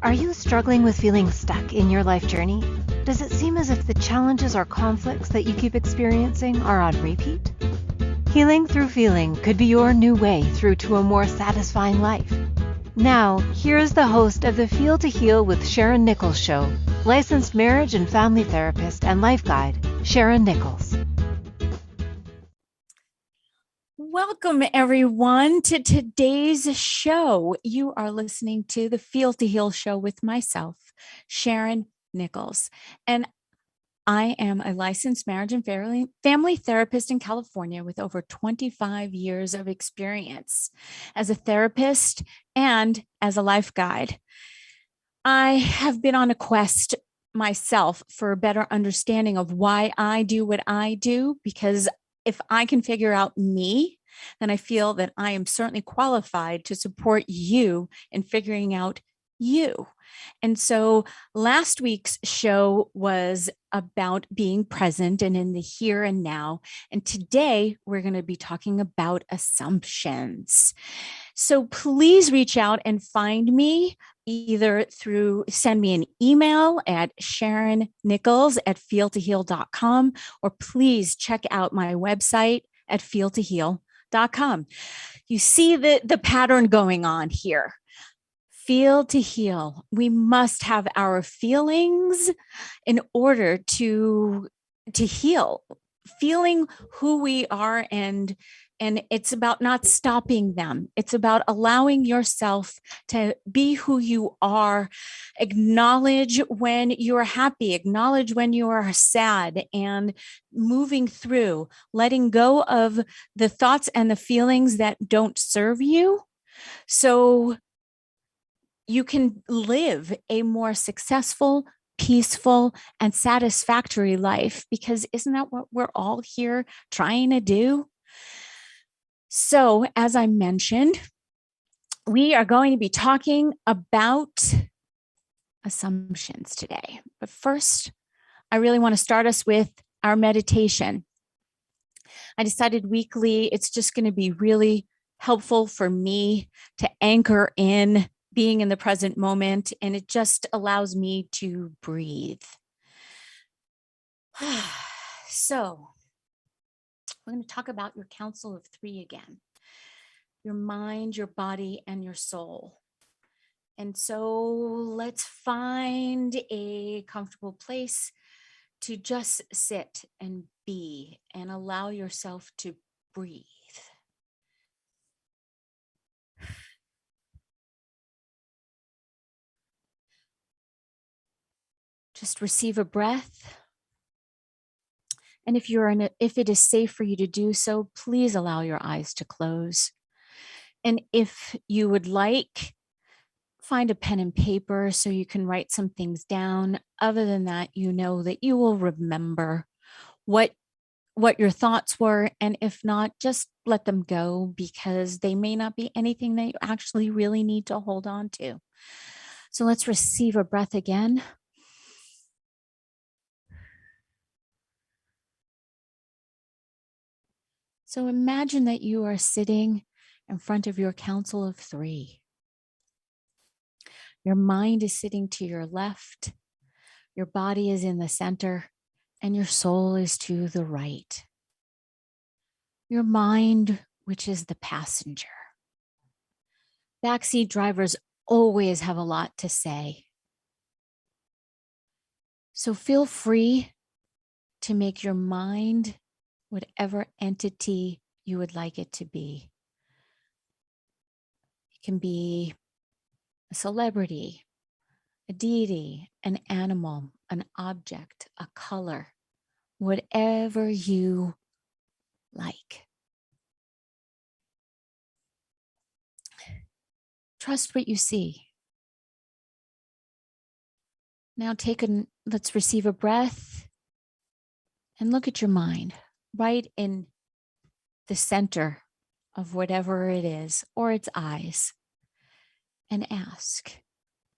Are you struggling with feeling stuck in your life journey? Does it seem as if the challenges or conflicts that you keep experiencing are on repeat? Healing through feeling could be your new way through to a more satisfying life. Now, here is the host of the Feel to Heal with Sharyn Nichols show, licensed marriage and family therapist and life guide, Sharyn Nichols. Welcome, everyone, to today's show. You are listening to the Feel to Heal show with myself, Sharyn Nichols. And I am a licensed marriage and family therapist in California with over 25 years of experience as a therapist and as a life guide. I have been on a quest myself for a better understanding of why I do what I do, because if I can figure out me, then I feel that I am certainly qualified to support you in figuring out you. And so last week's show was about being present and in the here and now. And today we're going to be talking about assumptions. So please reach out and find me either send me an email at SharynNichols@feeltoheal.com, or please check out my website at feeltoheal.com. You see the pattern going on here. Feel to heal. We must have our feelings in order to heal. Feeling who we are, and it's about not stopping them. It's about allowing yourself to be who you are. Acknowledge when you're happy, acknowledge when you are sad, and moving through, letting go of the thoughts and the feelings that don't serve you, so you can live a more successful, peaceful, and satisfactory life, because isn't that what we're all here trying to do? So, as I mentioned, we are going to be talking about assumptions today. But first, I really want to start us with our meditation. I decided weekly, it's just going to be really helpful for me to anchor in being in the present moment, and it just allows me to breathe. So, we're going to talk about your council of three again: your mind, your body, and your soul. And so let's find a comfortable place to just sit and be and allow yourself to breathe. Just receive a breath. And if it is safe for you to do so, please allow your eyes to close. And if you would like, find a pen and paper so you can write some things down. Other than that, you know that you will remember what your thoughts were. And if not, just let them go, because they may not be anything that you actually really need to hold on to. So let's receive a breath again. So imagine that you are sitting in front of your council of three. Your mind is sitting to your left, your body is in the center, and your soul is to the right. Your mind, which is the passenger. Backseat drivers always have a lot to say. So feel free to make your mind whatever entity you would like it to be. It can be a celebrity, a deity, an animal, an object, a color, whatever you like. Trust what you see. Now let's receive a breath and look at your mind right in the center of whatever it is, or its eyes, and ask,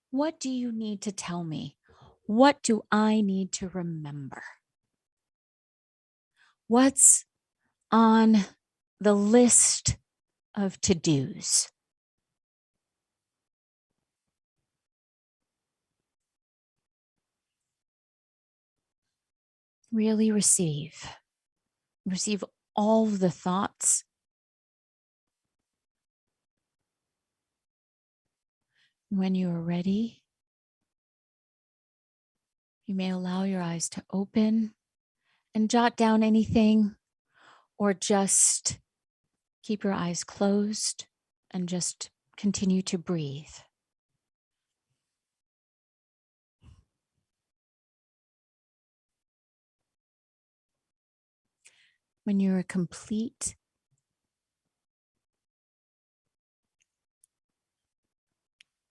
what do you need to tell me? What do I need to remember? What's on the list of to-dos? Really receive. Receive all of the thoughts. When you are ready, you may allow your eyes to open and jot down anything, or just keep your eyes closed and just continue to breathe. When you are complete,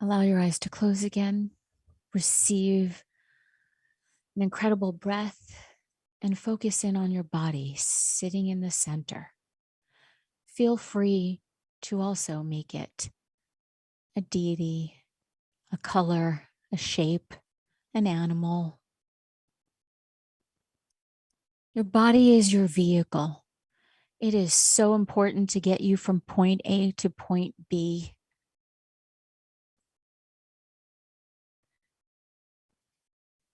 allow your eyes to close again. Receive an incredible breath and focus in on your body sitting in the center. Feel free to also make it a deity, a color, a shape, an animal. Your body is your vehicle. It is so important to get you from point A to point B.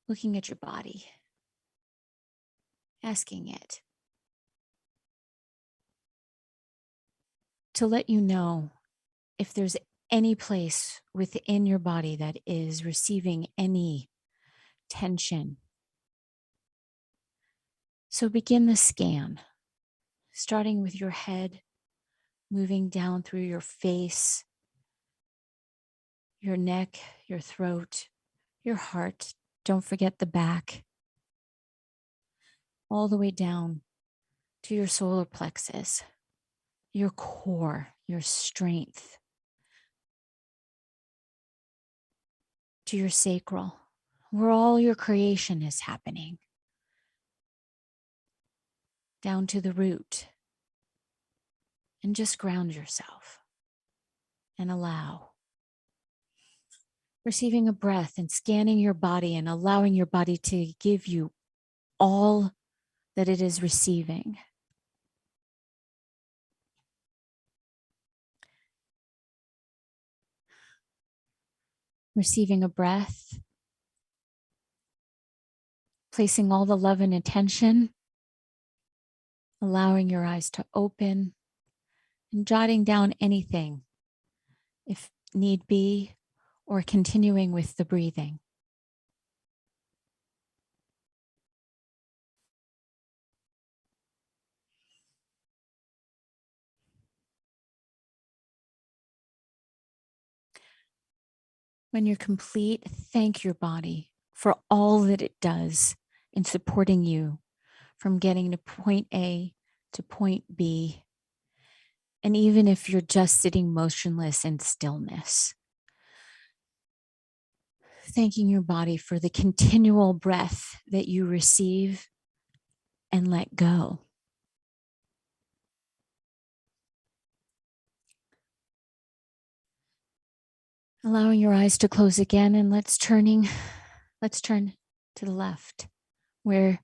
Looking at your body, asking it to let you know if there's any place within your body that is receiving any tension. So begin the scan, starting with your head, moving down through your face, your neck, your throat, your heart. Don't forget the back, all the way down to your solar plexus, your core, your strength, to your sacral, where all your creation is happening, down to the root. And just ground yourself and allow. Receiving a breath and scanning your body and allowing your body to give you all that it is receiving. Receiving a breath, placing all the love and attention, allowing your eyes to open, and jotting down anything, if need be, or continuing with the breathing. When you're complete, thank your body for all that it does in supporting you from getting to point A to point B. And even if you're just sitting motionless in stillness, thanking your body for the continual breath that you receive and let go. Allowing your eyes to close again, and let's turn to the left where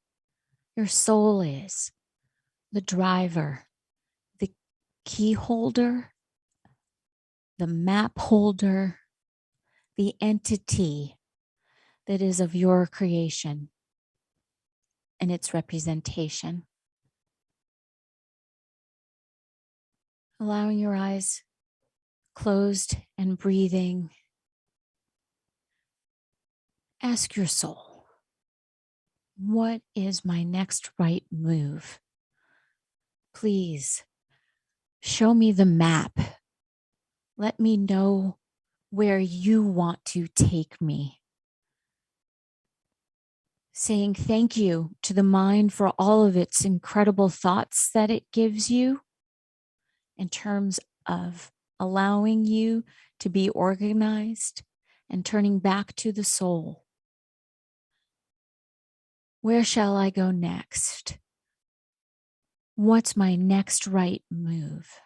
your soul is, the driver, the key holder, the map holder, the entity that is of your creation and its representation. Allowing your eyes closed and breathing. Ask your soul, what is my next right move? Please show me the map. Let me know where you want to take me. Saying thank you to the mind for all of its incredible thoughts that it gives you in terms of allowing you to be organized and turning back to the soul. Where shall I go next? What's my next right move?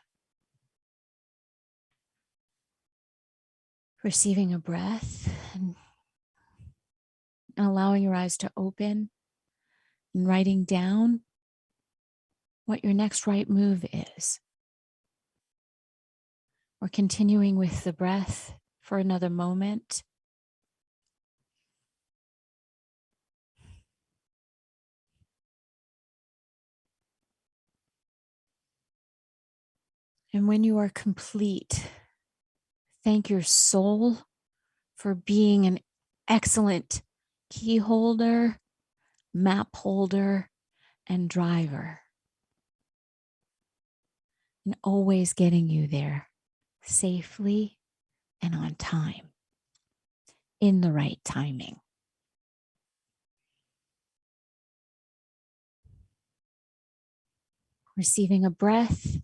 Receiving a breath and allowing your eyes to open and writing down what your next right move is. Or continuing with the breath for another moment. And when you are complete, thank your soul for being an excellent key holder, map holder, and driver, and always getting you there safely and on time, in the right timing. Receiving a breath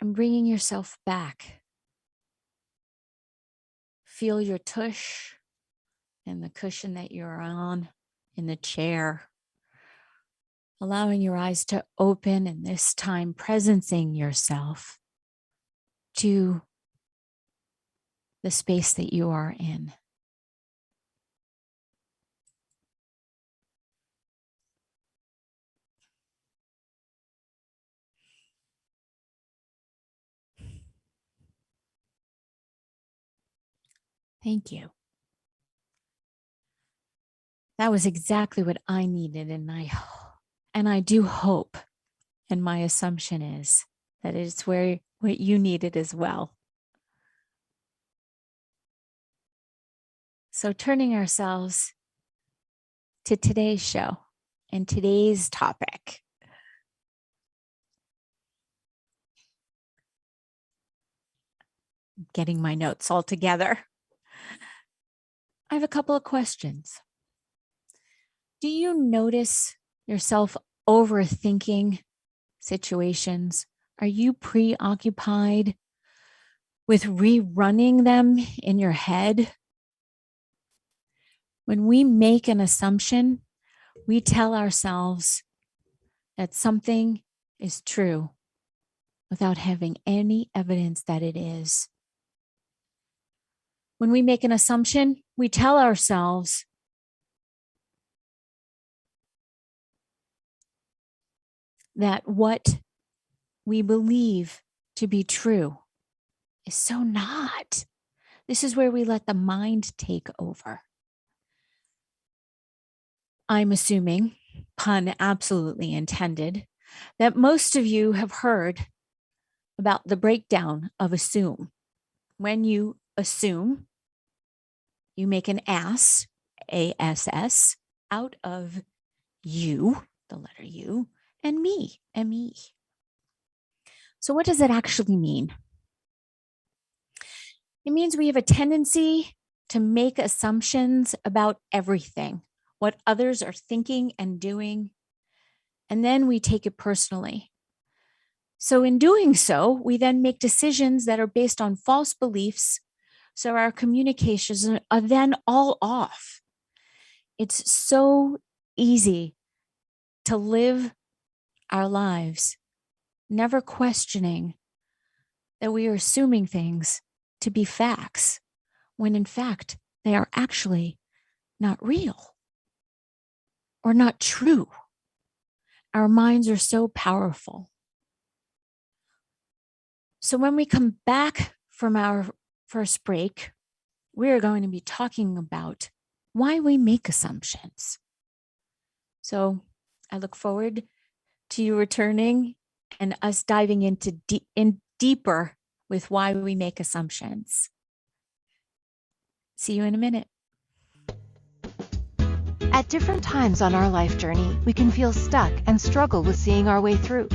and bringing yourself back. Feel your tush and the cushion that you're on in the chair. Allowing your eyes to open, and this time presencing yourself to the space that you are in. Thank you. That was exactly what I needed, and I do hope, and my assumption is that it's what you needed as well. So turning ourselves to today's show and today's topic. Getting my notes all together. I have a couple of questions. Do you notice yourself overthinking situations? Are you preoccupied with rerunning them in your head? When we make an assumption, we tell ourselves that something is true without having any evidence that it is. When we make an assumption, we tell ourselves that what we believe to be true is so not. This is where we let the mind take over. I'm assuming, pun absolutely intended, that most of you have heard about the breakdown of assume. When you assume, you make an ass, A-S-S, out of you, the letter U, and me, M-E. So what does it actually mean? It means we have a tendency to make assumptions about everything, what others are thinking and doing, and then we take it personally. So in doing so, we then make decisions that are based on false beliefs, so our communications are then all off. It's so easy to live our lives never questioning that we are assuming things to be facts, when in fact they are actually not real or not true. Our minds are so powerful. So when we come back from our first break, we are going to be talking about why we make assumptions. So I look forward to you returning and us diving into deeper with why we make assumptions. See you in a minute. At different times on our life journey, we can feel stuck and struggle with seeing our way through.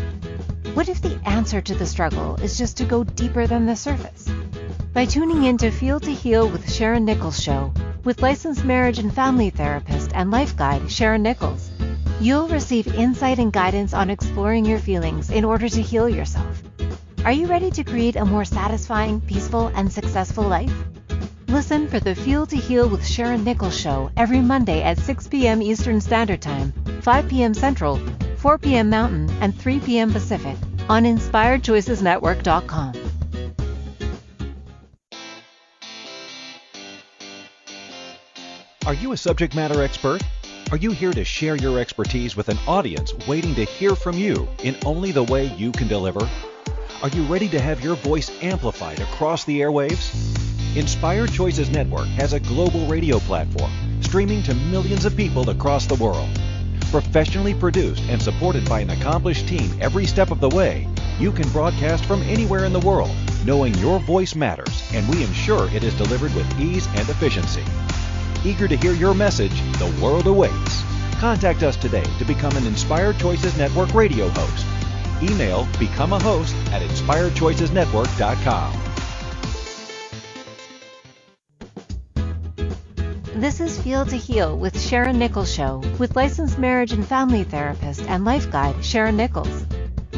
What if the answer to the struggle is just to go deeper than the surface? By tuning in to Feel to Heal with Sharyn Nichols show, with licensed marriage and family therapist and life guide Sharyn Nichols, you'll receive insight and guidance on exploring your feelings in order to heal yourself. Are you ready to create a more satisfying, peaceful, and successful life? Listen for the Feel to Heal with Sharyn Nichols show every Monday at 6 p.m. Eastern Standard Time, 5 p.m. Central, 4 p.m. Mountain, and 3 p.m. Pacific on InspiredChoicesNetwork.com. Are you a subject matter expert? Are you here to share your expertise with an audience waiting to hear from you in only the way you can deliver? Are you ready to have your voice amplified across the airwaves? Inspired Choices Network has a global radio platform streaming to millions of people across the world. Professionally produced and supported by an accomplished team every step of the way, You can broadcast from anywhere in the world, knowing your voice matters, and we ensure it is delivered with ease and efficiency. Eager to hear your message, the world awaits. Contact us today to become an Inspired Choices Network radio host. Email become a host at inspiredchoicesnetwork.com. This is Feel to Heal with Sharyn Nichols Show with licensed marriage and family therapist and life guide Sharyn Nichols.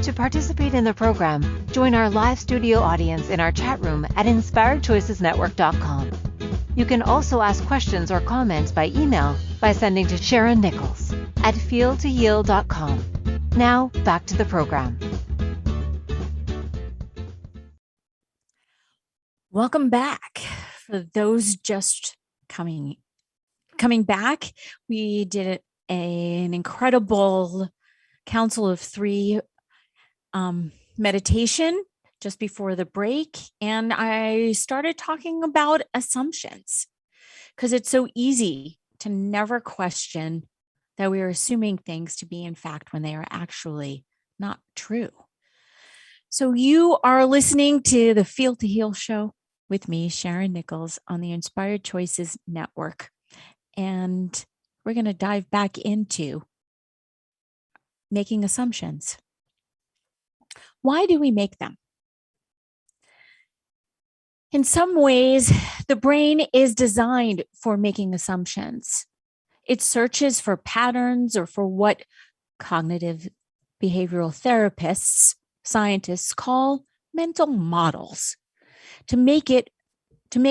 To participate in the program, join our live studio audience in our chat room at inspiredchoicesnetwork.com. You can also ask questions or comments by email by sending to Sharyn Nichols at feeltoheal.com. Now, back to the program. Welcome back. For those just coming back, we did an incredible Council of Three meditation just before the break, and I started talking about assumptions because it's so easy to never question that we are assuming things to be in fact when they are actually not true. So you are listening to the Feel to Heal show with me, Sharyn Nichols, on the Inspired Choices Network. And we're going to dive back into making assumptions. Why do we make them? In some ways, the brain is designed for making assumptions. It searches for patterns or for what cognitive behavioral therapists, scientists call mental models to make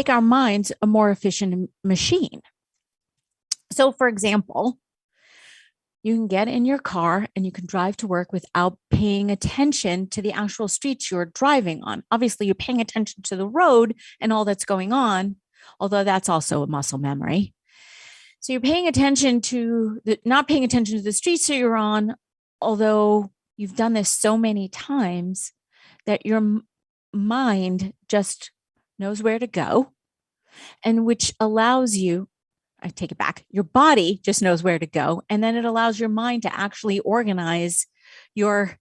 our minds a more efficient machine. So, for example, you can get in your car and you can drive to work without paying attention to the actual streets you're driving on. Obviously, you're paying attention to the road and all that's going on, although that's also a muscle memory. So you're paying attention to not paying attention to the streets that you're on, although you've done this so many times that your mind just knows where to go, and which allows you, I take it back, your body just knows where to go, and then it allows your mind to actually organize your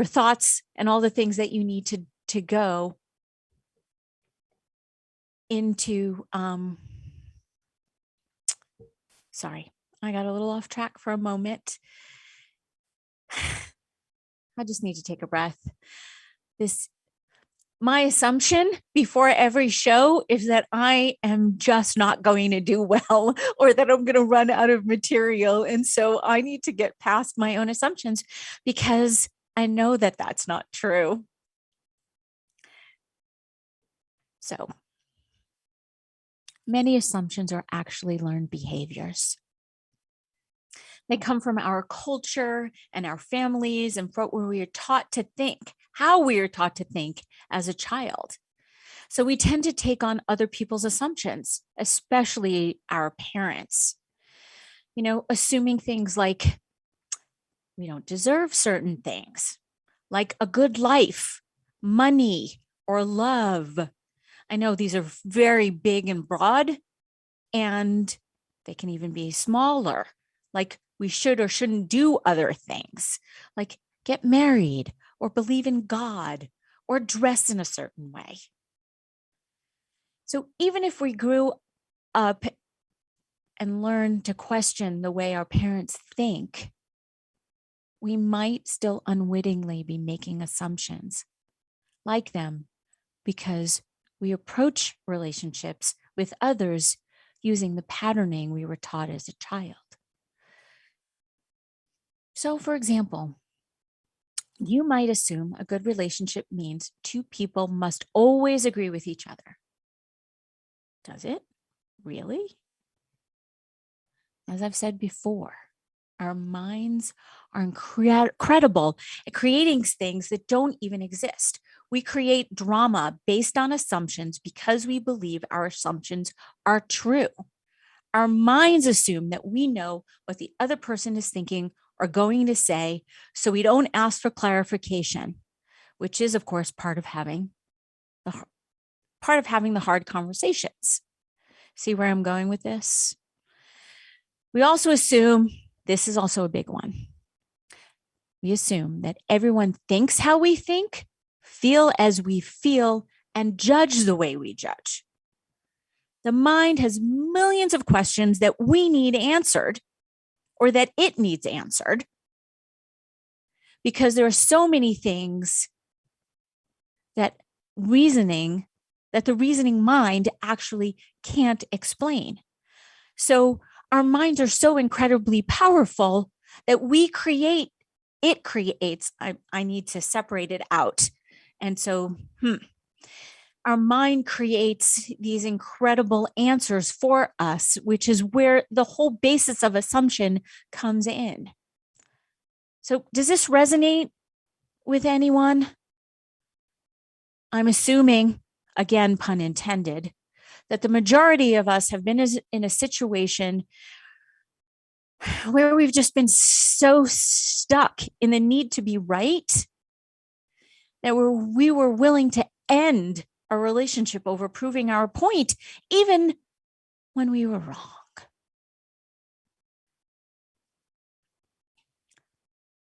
thoughts and all the things that you need to go into. Sorry, I got a little off track for a moment. I just need to take a breath. My assumption before every show is that I am just not going to do well, or that I'm going to run out of material. And so I need to get past my own assumptions because I know that that's not true. So many assumptions are actually learned behaviors. They come from our culture and our families and from where we are taught to think, how we are taught to think as a child. So we tend to take on other people's assumptions, especially our parents. Assuming things like we don't deserve certain things, like a good life, money, or love. I know these are very big and broad, and they can even be smaller, like we should or shouldn't do other things, like get married or believe in God or dress in a certain way. So even if we grew up and learned to question the way our parents think, we might still unwittingly be making assumptions like them because we approach relationships with others using the patterning we were taught as a child. So, for example, you might assume a good relationship means two people must always agree with each other. Does it? Really? As I've said before, our minds are incredible at creating things that don't even exist. We create drama based on assumptions because we believe our assumptions are true. Our minds assume that we know what the other person is thinking or going to say, so we don't ask for clarification, which is, of course, part of having the hard conversations. See where I'm going with this? We also assume, this is also a big one, we assume that everyone thinks how we think, feel as we feel, and judge the way we judge. The mind has millions of questions that we need answered, or that it needs answered, because there are so many things that the reasoning mind actually can't explain. So our minds are so incredibly powerful that it creates, I need to separate it out. And so, our mind creates these incredible answers for us, which is where the whole basis of assumption comes in. So does this resonate with anyone? I'm assuming, again, pun intended, that the majority of us have been in a situation where we've just been so stuck in the need to be right that we were willing to end a relationship over proving our point, even when we were wrong.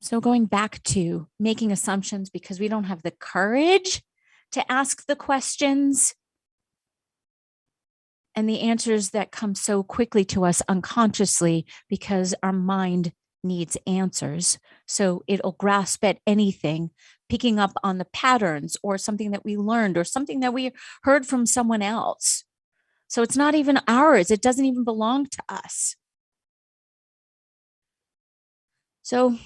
So going back to making assumptions because we don't have the courage to ask the questions and the answers that come so quickly to us unconsciously because our mind needs answers. So it'll grasp at anything, picking up on the patterns or something that we learned or something that we heard from someone else. So it's not even ours. It doesn't even belong to us. So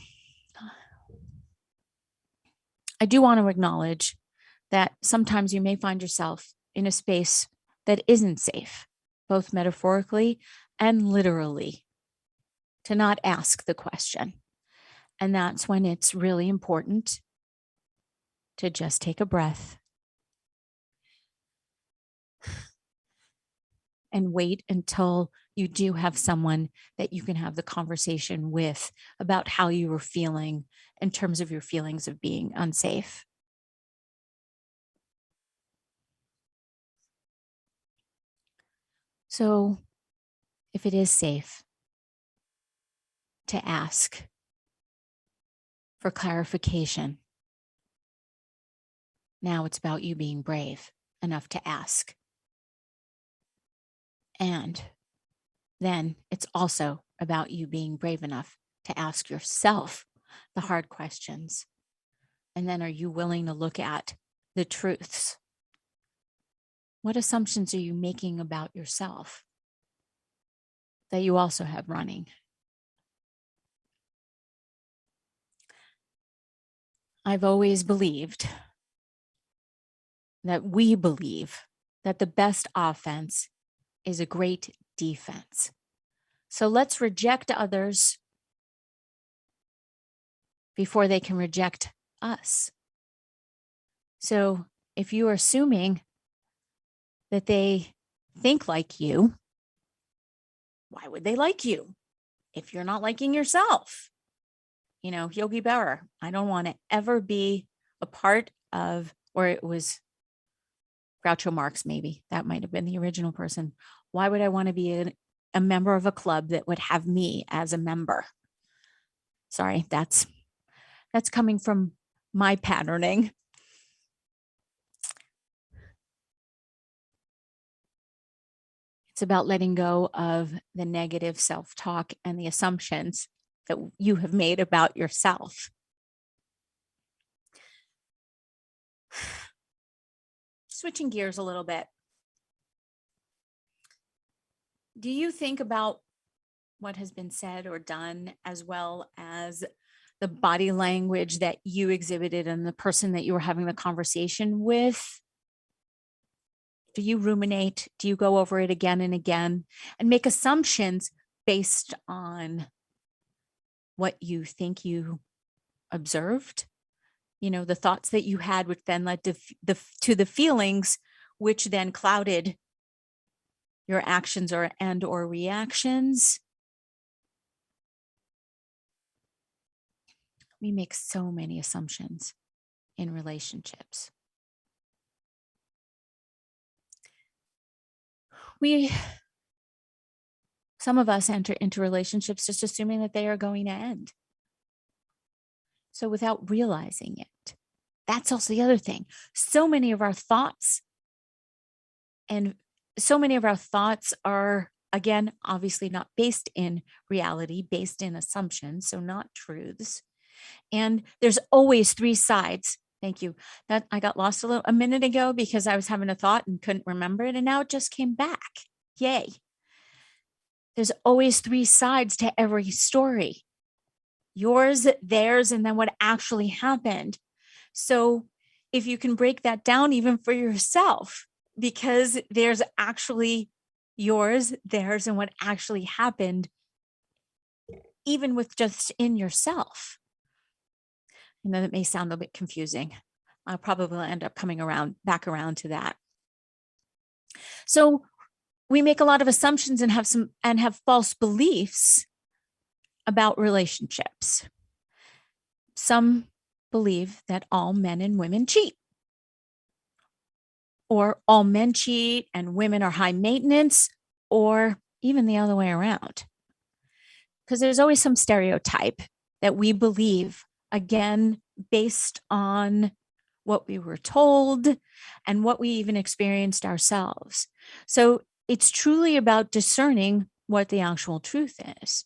I do want to acknowledge that sometimes you may find yourself in a space that isn't safe, both metaphorically and literally, to not ask the question. And that's when it's really important to just take a breath and wait until you do have someone that you can have the conversation with about how you were feeling in terms of your feelings of being unsafe. So if it is safe to ask for clarification, now it's about you being brave enough to ask. And then it's also about you being brave enough to ask yourself the hard questions. And then are you willing to look at the truths? What assumptions are you making about yourself that you also have running? I've always believed that we believe that the best offense is a great defense. So let's reject others before they can reject us. So if you are assuming that they think like you, why would they like you if you're not liking yourself? You know, Yogi Berra, I don't want to ever be a part of, or it was Groucho Marx, maybe that might have been the original person. Why would I want to be a member of a club that would have me as a member? Sorry, that's coming from my patterning. It's about letting go of the negative self-talk and the assumptions that you have made about yourself. Switching gears a little bit. Do you think about what has been said or done as well as the body language that you exhibited and the person that you were having the conversation with? Do you ruminate? Do you go over it again and again and make assumptions based on what you think you observed? You know, the thoughts that you had, which then led to the feelings, which then clouded your actions or reactions. We make so many assumptions in relationships. Some of us enter into relationships just assuming that they are going to end. So without realizing it, that's also the other thing. So many of our thoughts are, again, obviously not based in reality, based in assumptions, so not truths. And there's always three sides. Thank you. That I got lost a minute ago because I was having a thought and couldn't remember it, and now it just came back. Yay. There's always three sides to every story. Yours, theirs, and then what actually happened. So if you can break that down even for yourself, because there's actually yours, theirs, and what actually happened, even with just in yourself. I know that may sound a bit confusing. I'll probably end up coming back around to that. So we make a lot of assumptions and have false beliefs about relationships. Some believe that all men and women cheat, or all men cheat and women are high maintenance, or even the other way around. Because there's always some stereotype that we believe, again, based on what we were told and what we even experienced ourselves. So it's truly about discerning what the actual truth is.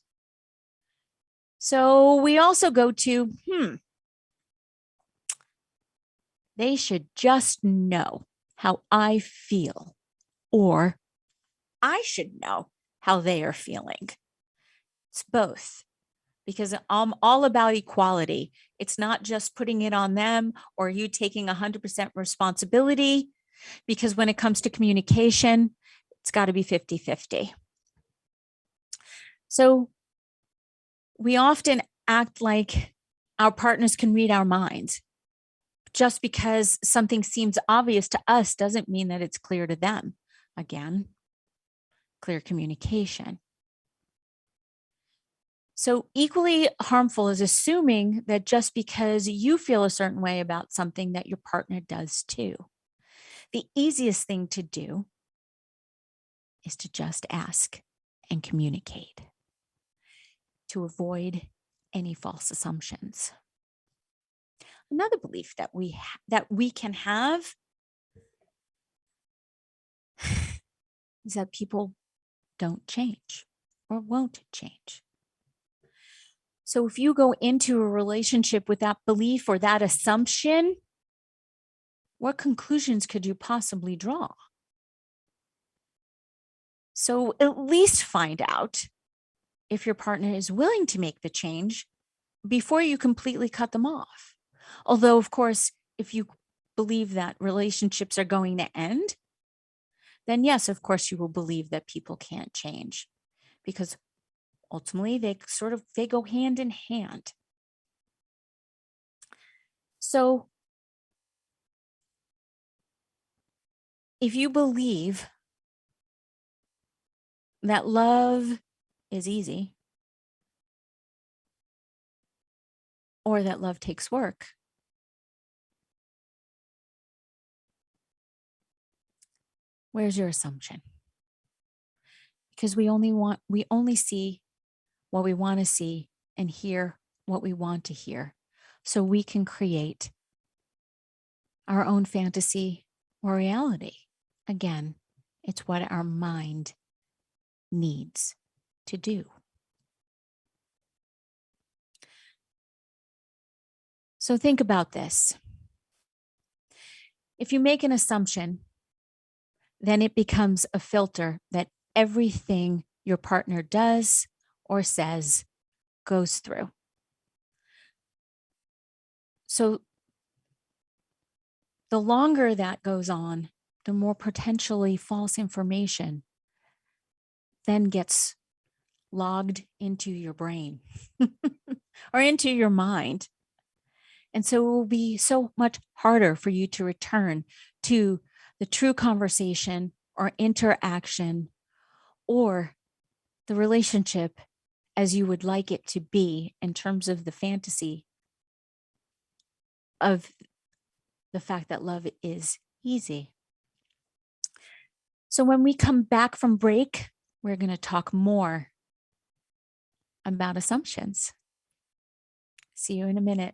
So we also go to, they should just know how I feel, or I should know how they are feeling. It's both, because I'm all about equality. It's not just putting it on them or you taking 100% responsibility, because when it comes to communication, it's got to be 50-50. So we often act like our partners can read our minds. Just because something seems obvious to us doesn't mean that it's clear to them. Again, clear communication. So equally harmful is assuming that just because you feel a certain way about something that your partner does too. The easiest thing to do is to just ask and communicate to avoid any false assumptions. Another belief that we can have is that people don't change or won't change. So if you go into a relationship with that belief or that assumption, what conclusions could you possibly draw? So at least find out if your partner is willing to make the change before you completely cut them off. Although, of course, if you believe that relationships are going to end, then yes, of course, you will believe that people can't change, because ultimately they go hand in hand. So if you believe that love is easy, or that love takes work, where's your assumption? Because we only see what we want to see and hear what we want to hear, so we can create our own fantasy or reality. Again, it's what our mind needs to do. So think about this. If you make an assumption, then it becomes a filter that everything your partner does or says goes through. So the longer that goes on, the more potentially false information then gets logged into your brain or into your mind. And so it will be so much harder for you to return to the true conversation or interaction or the relationship as you would like it to be, in terms of the fantasy of the fact that love is easy. So when we come back from break, we're going to talk more about assumptions. See you in a minute.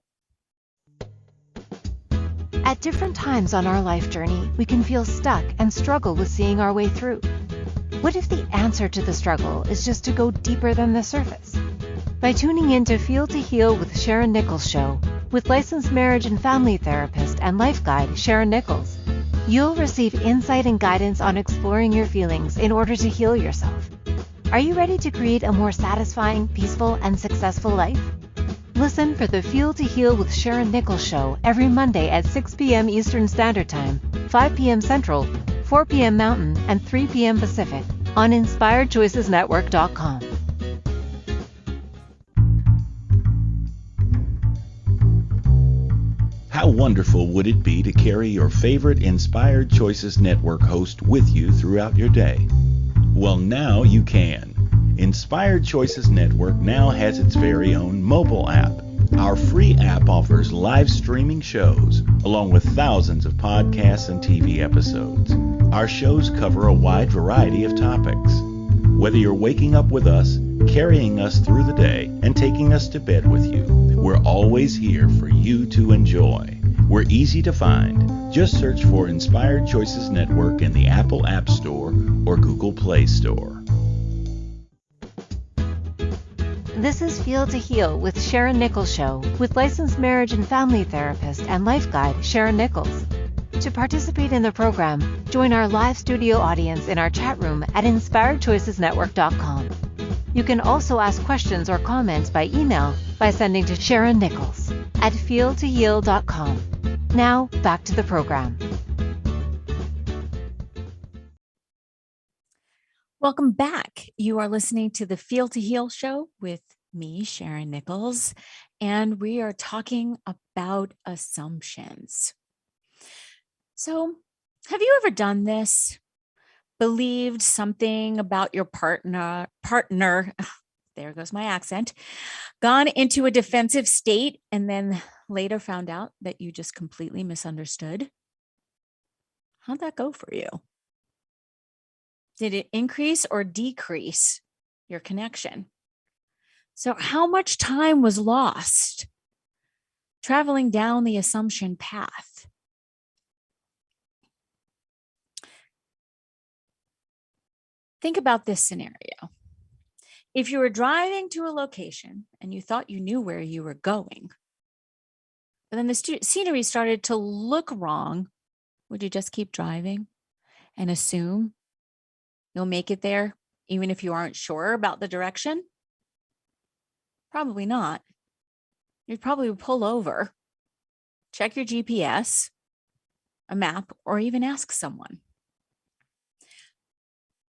At different times on our life journey, we can feel stuck and struggle with seeing our way through. What if the answer to the struggle is just to go deeper than the surface? By tuning in to Feel to Heal with Sharyn Nichols show, with licensed marriage and family therapist and life guide Sharyn Nichols, you'll receive insight and guidance on exploring your feelings in order to heal yourself. Are you ready to create a more satisfying, peaceful, and successful life? Listen for the Feel to Heal with Sharyn Nichols show every Monday at 6 p.m. Eastern Standard Time, 5 p.m. Central, 4 p.m. Mountain, and 3 p.m. Pacific on InspiredChoicesNetwork.com. How wonderful would it be to carry your favorite Inspired Choices Network host with you throughout your day? Well, now you can. Inspired Choices Network now has its very own mobile app. Our free app offers live streaming shows, along with thousands of podcasts and TV episodes. Our shows cover a wide variety of topics. Whether you're waking up with us, carrying us through the day, and taking us to bed with you, we're always here for you to enjoy. We're easy to find. Just search for Inspired Choices Network in the Apple App Store or Google Play Store. This is Feel to Heal with Sharyn Nichols show, with licensed marriage and family therapist and life guide Sharyn Nichols. To participate in the program, join our live studio audience in our chat room at InspiredChoicesNetwork.com. You can also ask questions or comments by email by sending to Sharyn Nichols at feeltoheal.com. Now, back to the program. Welcome back. You are listening to the Feel to Heal show with me, Sharyn Nichols, and we are talking about assumptions. So, have you ever done this? Believed something about your partner, there goes my accent, gone into a defensive state, and then later found out that you just completely misunderstood? How'd that go for you? Did it increase or decrease your connection? So how much time was lost traveling down the assumption path? Think about this scenario. If you were driving to a location and you thought you knew where you were going, but then the scenery started to look wrong, would you just keep driving and assume you'll make it there even if you aren't sure about the direction? Probably not. You'd probably pull over, check your GPS, a map, or even ask someone.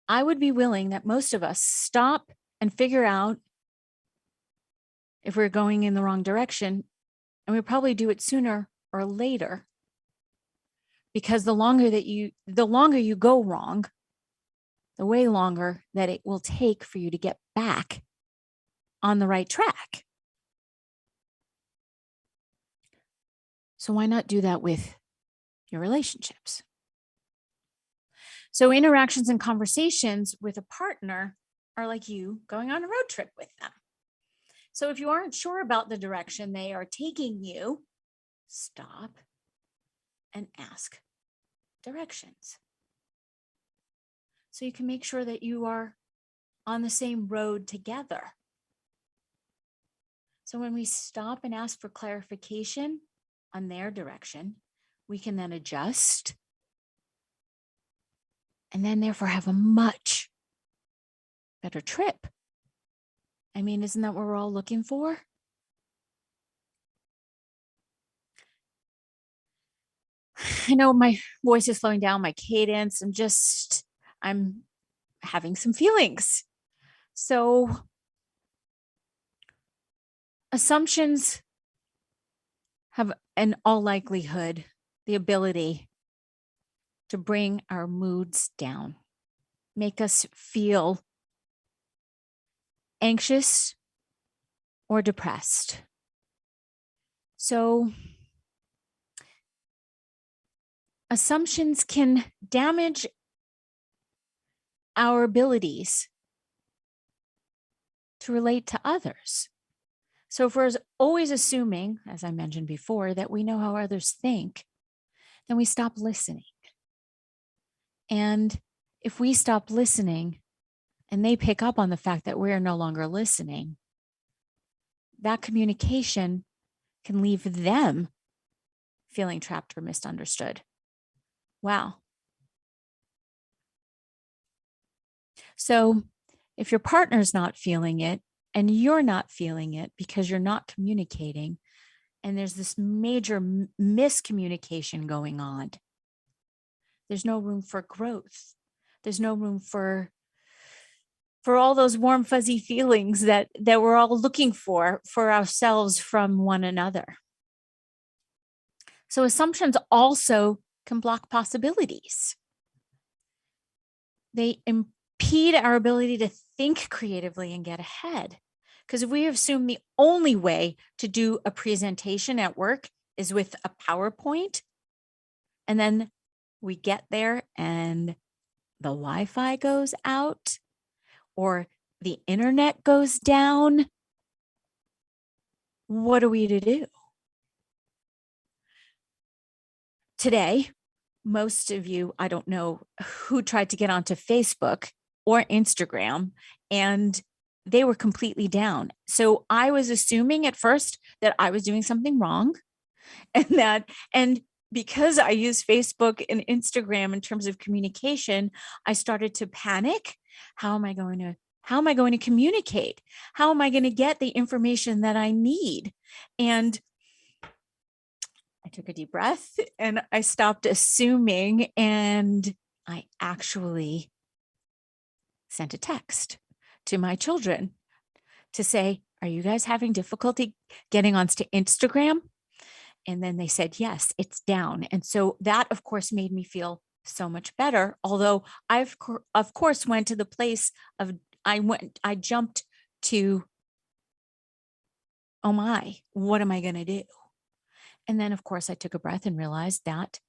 I would be willing that most of us stop and figure out if we're going in the wrong direction, and we probably do it sooner or later. Because the longer you go wrong, the way longer that it will take for you to get back on the right track. So why not do that with your relationships? So interactions and conversations with a partner are like you going on a road trip with them. So if you aren't sure about the direction they are taking you, stop and ask directions. So you can make sure that you are on the same road together. So when we stop and ask for clarification on their direction, we can then adjust and then therefore have a much better trip. I mean, isn't that what we're all looking for? I know my voice is slowing down, my cadence, I'm having some feelings. So assumptions have, in all likelihood, the ability to bring our moods down, make us feel anxious or depressed. So assumptions can damage our abilities to relate to others. So if we're always assuming, as I mentioned before, that we know how others think, then we stop listening. And if we stop listening and they pick up on the fact that we're no longer listening, that communication can leave them feeling trapped or misunderstood. Wow. So if your partner's not feeling it and you're not feeling it because you're not communicating, and there's this major miscommunication going on, there's no room for growth. There's no room for all those warm, fuzzy feelings that we're all looking for ourselves from one another. So assumptions also can block possibilities. They impede our ability to think creatively and get ahead. Because if we assume the only way to do a presentation at work is with a PowerPoint, and then we get there and the Wi-Fi goes out or the internet goes down, what are we to do? Today, most of you, I don't know who tried to get onto Facebook or Instagram, and they were completely down. So I was assuming at first that I was doing something wrong, and because I use Facebook and Instagram in terms of communication, I started to panic. How am I going to communicate? How am I going to get the information that I need? And I took a deep breath and I stopped assuming, and I actually sent a text to my children to say, are you guys having difficulty getting onto Instagram? And then they said, yes, it's down. And so that, of course, made me feel so much better. Although I've, of course, went to the place of, I jumped to, oh my, what am I going to do? And then, of course, I took a breath and realized that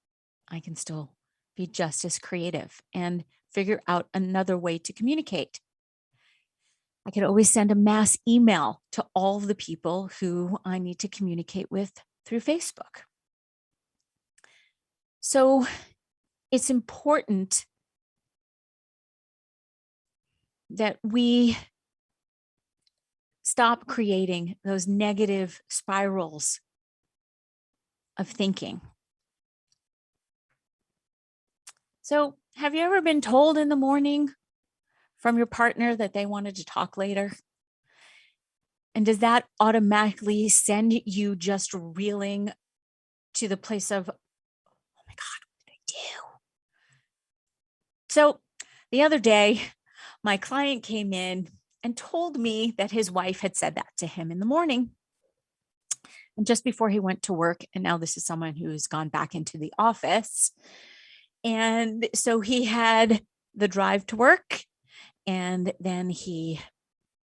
I can still be just as creative and figure out another way to communicate. I could always send a mass email to all of the people who I need to communicate with through Facebook. So it's important that we stop creating those negative spirals of thinking. So have you ever been told in the morning from your partner that they wanted to talk later? And does that automatically send you just reeling to the place of, oh my God, what did I do? So the other day, my client came in and told me that his wife had said that to him in the morning. And just before he went to work, and now this is someone who has gone back into the office. And so he had the drive to work, and then he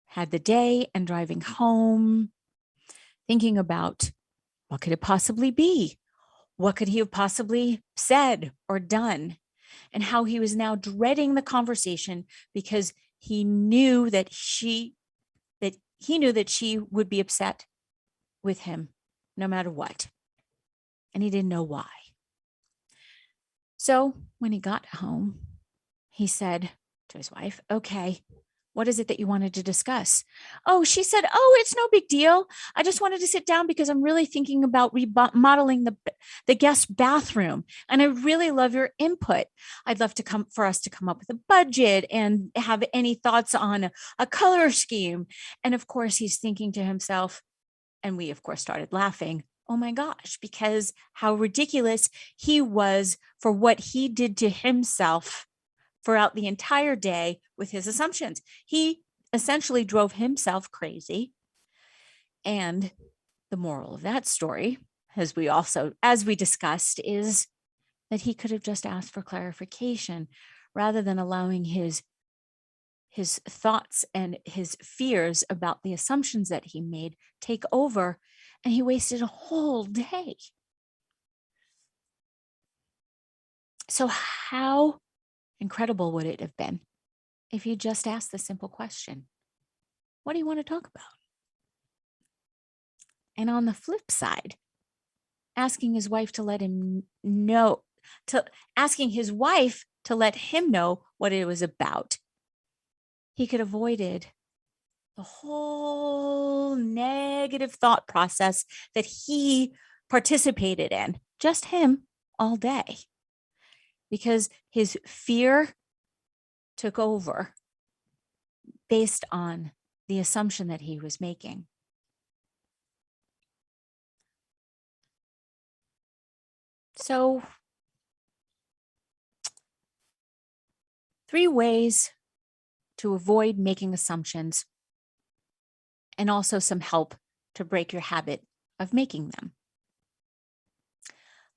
had the day and driving home, thinking about what could it possibly be? What could he have possibly said or done? And how he was now dreading the conversation because he knew that she would be upset with him no matter what. And he didn't know why. So when he got home, he said to his wife, okay, what is it that you wanted to discuss? Oh, she said, oh, it's no big deal. I just wanted to sit down because I'm really thinking about remodeling the guest bathroom. And I really love your input. I'd love for us to come up with a budget and have any thoughts on a color scheme. And of course, he's thinking to himself, and we, of course, started laughing. Oh my gosh, because how ridiculous he was for what he did to himself throughout the entire day with his assumptions. He essentially drove himself crazy. And the moral of that story, as we discussed, is that he could have just asked for clarification rather than allowing his thoughts and his fears about the assumptions that he made take over, and he wasted a whole day. So how incredible would it have been if you just asked the simple question, what do you want to talk about? And on the flip side, asking his wife to let him know, asking his wife to let him know what it was about, he could have avoided the whole negative thought process that he participated in, just him, all day, because his fear took over based on the assumption that he was making. So, 3 ways to avoid making assumptions, and also some help to break your habit of making them.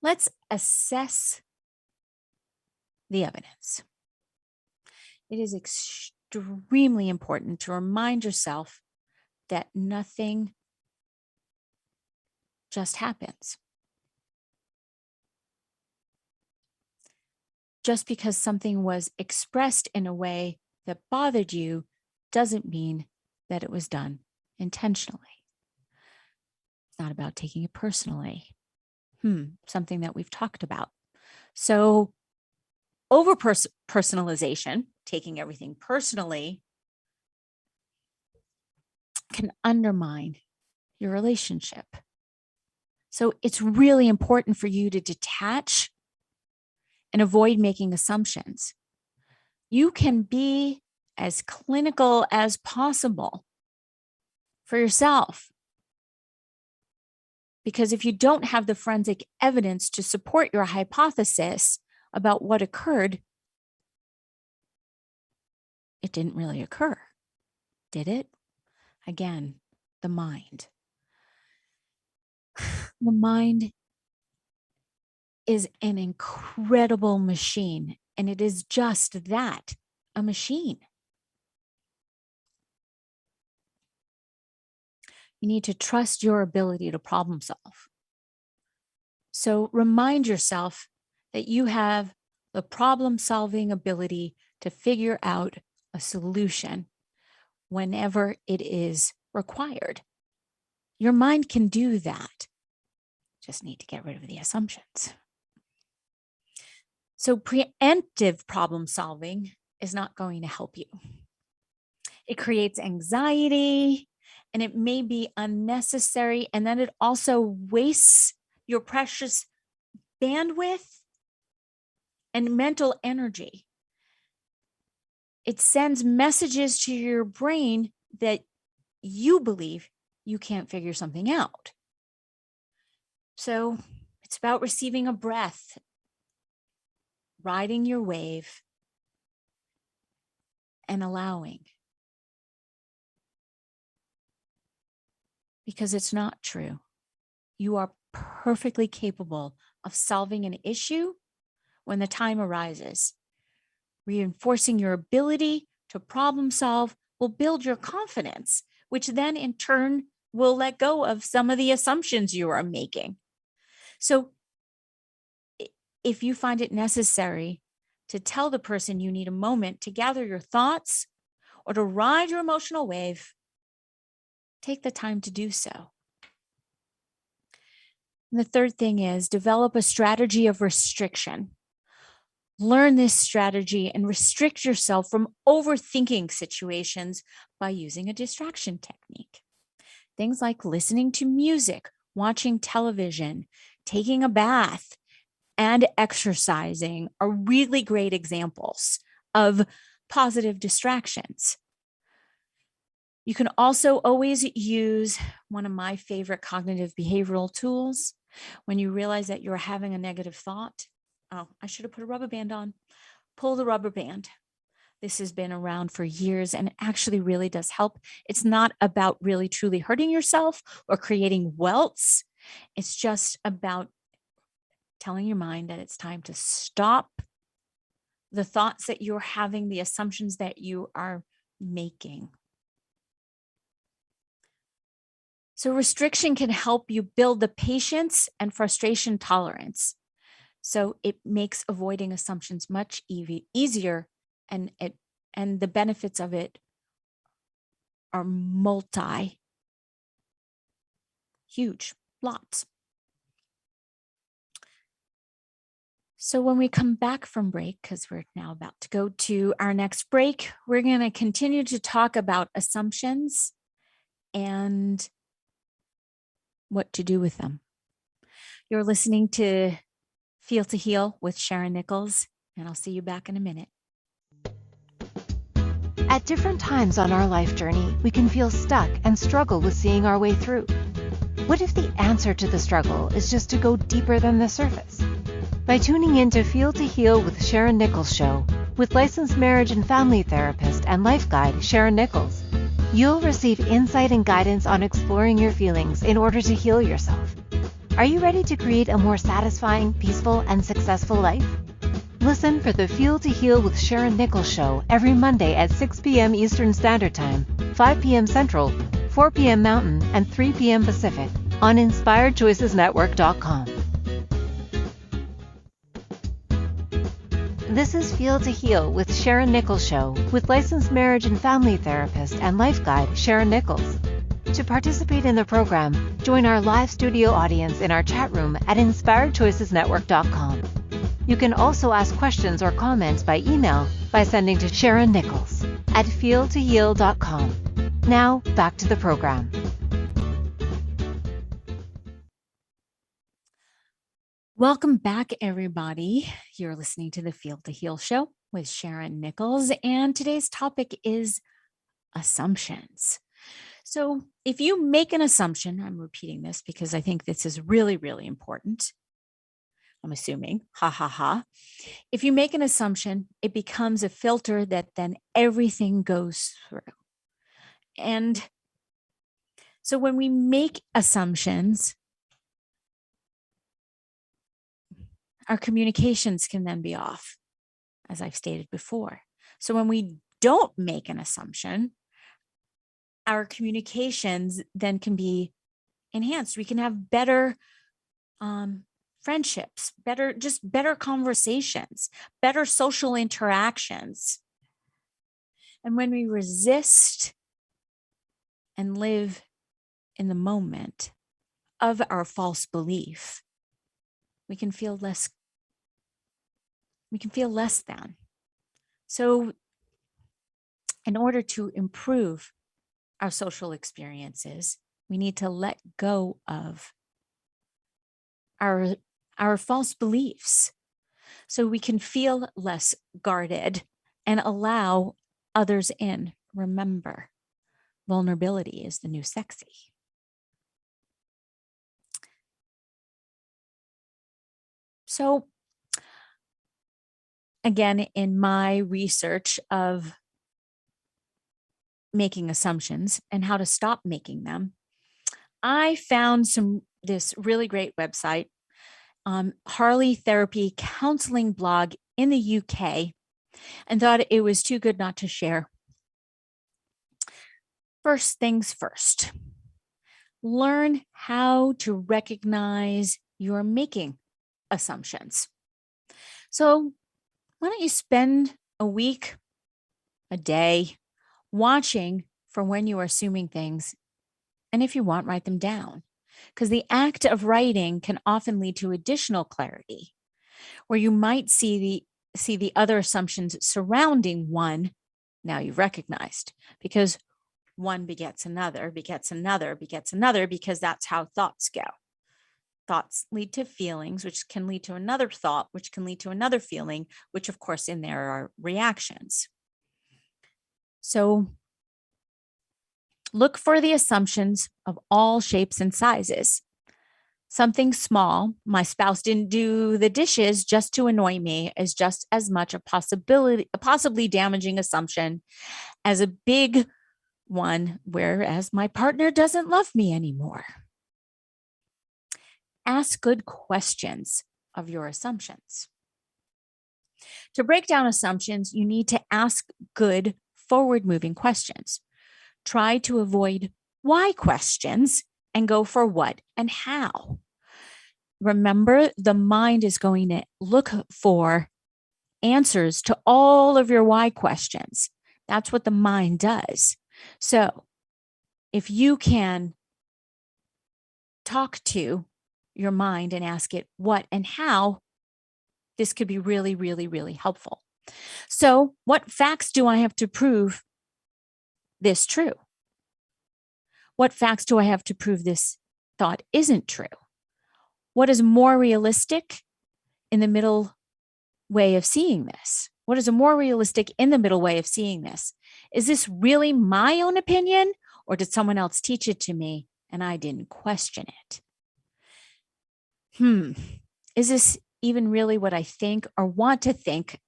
Let's assess the evidence. It is extremely important to remind yourself that nothing just happens. Just because something was expressed in a way that bothered you doesn't mean that it was done intentionally. It's not about taking it personally. Something that we've talked about. So over personalization, taking everything personally, can undermine your relationship. So it's really important for you to detach and avoid making assumptions. You can be as clinical as possible for yourself. Because if you don't have the forensic evidence to support your hypothesis about what occurred, it didn't really occur, did it? Again, the mind. The mind is an incredible machine, and it is just that, a machine. You need to trust your ability to problem solve. So remind yourself that you have the problem-solving ability to figure out a solution whenever it is required. Your mind can do that. Just need to get rid of the assumptions. So preemptive problem solving is not going to help you. It creates anxiety, and it may be unnecessary, and then it also wastes your precious bandwidth and mental energy. It sends messages to your brain that you believe you can't figure something out. So it's about receiving a breath, riding your wave, and allowing. Because it's not true. You are perfectly capable of solving an issue when the time arises. Reinforcing your ability to problem solve will build your confidence, which then in turn will let go of some of the assumptions you are making. So if you find it necessary to tell the person you need a moment to gather your thoughts or to ride your emotional wave, take the time to do so. And the third thing is develop a strategy of restriction. Learn this strategy and restrict yourself from overthinking situations by using a distraction technique. Things like listening to music, watching television, taking a bath, and exercising are really great examples of positive distractions. You can also always use one of my favorite cognitive behavioral tools when you realize that you're having a negative thought. Oh, I should have put a rubber band on. Pull the rubber band. This has been around for years and it actually really does help. It's not about really truly hurting yourself or creating welts. It's just about telling your mind that it's time to stop the thoughts that you're having, the assumptions that you are making. So restriction can help you build the patience and frustration tolerance. So it makes avoiding assumptions much easier, and the benefits of it are huge, lots. So when we come back from break, because we're now about to go to our next break, we're going to continue to talk about assumptions and what to do with them. You're listening to Feel to Heal with Sharyn Nichols, and I'll see you back in a minute. At different times on our life journey, we can feel stuck and struggle with seeing our way through. What if the answer to the struggle is just to go deeper than the surface? By tuning in to Feel to Heal with Sharyn Nichols show, with licensed marriage and family therapist and life guide Sharyn Nichols, you'll receive insight and guidance on exploring your feelings in order to heal yourself. Are you ready to create a more satisfying, peaceful, and successful life? Listen for the Feel to Heal with Sharyn Nichols show every Monday at 6 p.m. Eastern Standard Time, 5 p.m. Central, 4 p.m. Mountain, and 3 p.m. Pacific on InspiredChoicesNetwork.com. This is Feel to Heal with Sharyn Nichols show, with licensed marriage and family therapist and life guide Sharyn Nichols. To participate in the program, join our live studio audience in our chat room at InspiredChoicesNetwork.com. You can also ask questions or comments by email by sending to Sharyn Nichols at feeltoheal.com. Now, back to the program. Welcome back, everybody. You're listening to the Feel to Heal show with Sharyn Nichols, and today's topic is assumptions. So if you make an assumption, I'm repeating this because I think this is really, really important. I'm assuming, If you make an assumption, it becomes a filter that then everything goes through. And so when we make assumptions, our communications can then be off, as I've stated before. So when we don't make an assumption, our communications then can be enhanced. We can have better friendships, better conversations, better social interactions. And when we resist and live in the moment of our false belief, we can feel less than. So in order to improve our social experiences, we need to let go of our false beliefs so we can feel less guarded and allow others in. Remember, vulnerability is the new sexy. So again, in my research of making assumptions and how to stop making them, I found this really great website, Harley Therapy Counseling blog in the UK, and thought it was too good not to share. First things first, learn how to recognize you're making assumptions. So why don't you spend a week, a day, watching for when you are assuming things, and if you want, write them down, because the act of writing can often lead to additional clarity, where you might see the other assumptions surrounding one now you've recognized, because one begets another, begets another, begets another, because that's how thoughts go. Thoughts lead to feelings, which can lead to another thought, which can lead to another feeling, which of course in there are reactions. So look for the assumptions of all shapes and sizes. Something small, my spouse didn't do the dishes just to annoy me, is just as much a possibly damaging assumption as a big one, whereas my partner doesn't love me anymore. Ask good questions of your assumptions. To break down assumptions, you need to ask good forward-moving questions. Try to avoid why questions and go for what and how. Remember, the mind is going to look for answers to all of your why questions. That's what the mind does. So if you can talk to your mind and ask it what and how, this could be really, really, really helpful. So what facts do I have to prove this true? What facts do I have to prove this thought isn't true? What is more realistic in the middle way of seeing this? What is a more realistic in the middle way of seeing this? Is this really my own opinion, or did someone else teach it to me and I didn't question it? Is this even really what I think or want to think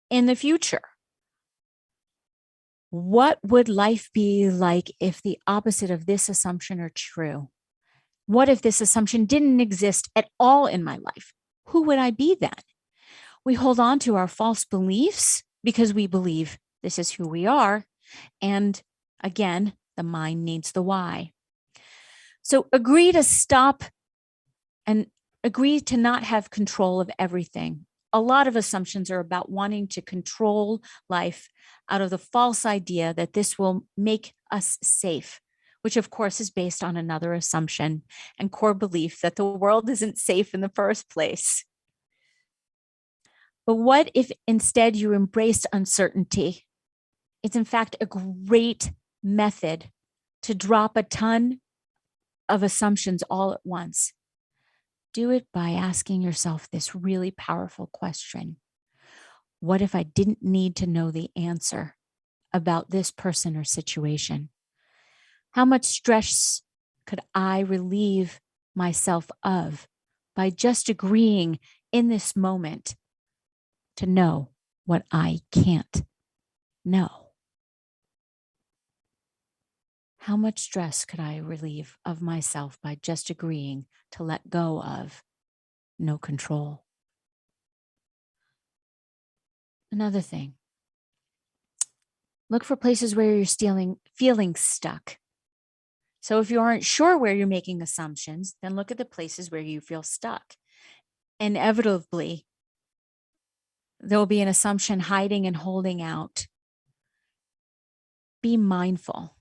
in the future? What would life be like if the opposite of this assumption are true? What if this assumption didn't exist at all in my life? Who would I be then? We hold on to our false beliefs because we believe this is who we are. And again, the mind needs the why. So agree to stop and agree to not have control of everything. A lot of assumptions are about wanting to control life out of the false idea that this will make us safe, which of course is based on another assumption and core belief that the world isn't safe in the first place. But what if instead you embraced uncertainty? It's in fact a great method to drop a ton of assumptions all at once. Do it by asking yourself this really powerful question. What if I didn't need to know the answer about this person or situation? How much stress could I relieve myself of by just agreeing in this moment to know what I can't know? How much stress could I relieve of myself by just agreeing to let go of no control? Another thing, look for places where you're feeling stuck. So if you aren't sure where you're making assumptions, then look at the places where you feel stuck. Inevitably, there will be an assumption hiding and holding out. Be mindful.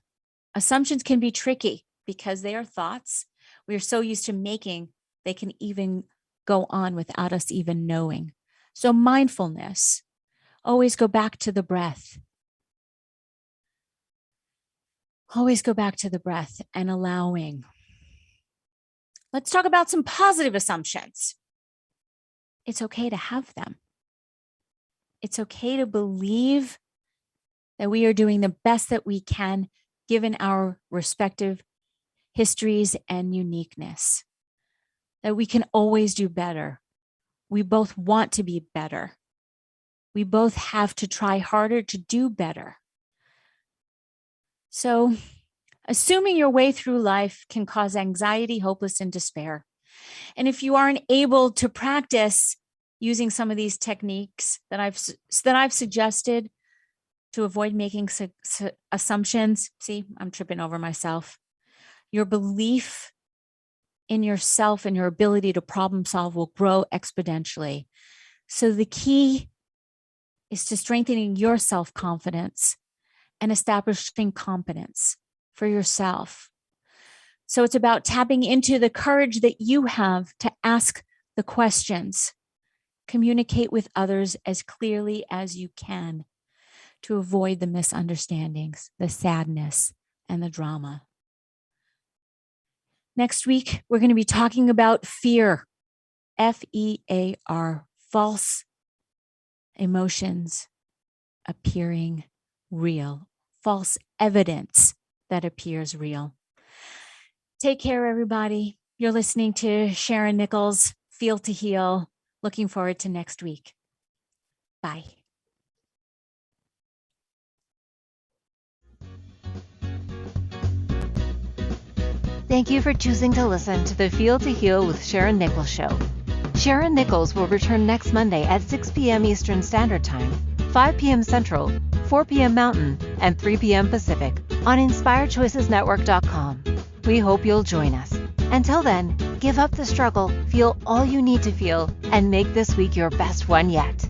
Assumptions can be tricky because they are thoughts we are so used to making, they can even go on without us even knowing. So mindfulness, always go back to the breath. Always go back to the breath and allowing. Let's talk about some positive assumptions. It's okay to have them. It's okay to believe that we are doing the best that we can given our respective histories and uniqueness, that we can always do better. We both want to be better. We both have to try harder to do better. So, assuming your way through life can cause anxiety, hopelessness, and despair. And if you aren't able to practice using some of these techniques that I've suggested to avoid making assumptions, see, I'm tripping over myself. Your belief in yourself and your ability to problem solve will grow exponentially. So the key is to strengthening your self-confidence and establishing competence for yourself. So it's about tapping into the courage that you have to ask the questions, communicate with others as clearly as you can to avoid the misunderstandings, the sadness, and the drama. Next week, we're going to be talking about fear, F-E-A-R, false emotions appearing real, false evidence that appears real. Take care, everybody. You're listening to Sharyn Nichols, Feel to Heal. Looking forward to next week. Bye. Thank you for choosing to listen to the Feel to Heal with Sharyn Nichols show. Sharyn Nichols will return next Monday at 6 p.m. Eastern Standard Time, 5 p.m. Central, 4 p.m. Mountain, and 3 p.m. Pacific on InspiredChoicesNetwork.com. We hope you'll join us. Until then, give up the struggle, feel all you need to feel, and make this week your best one yet.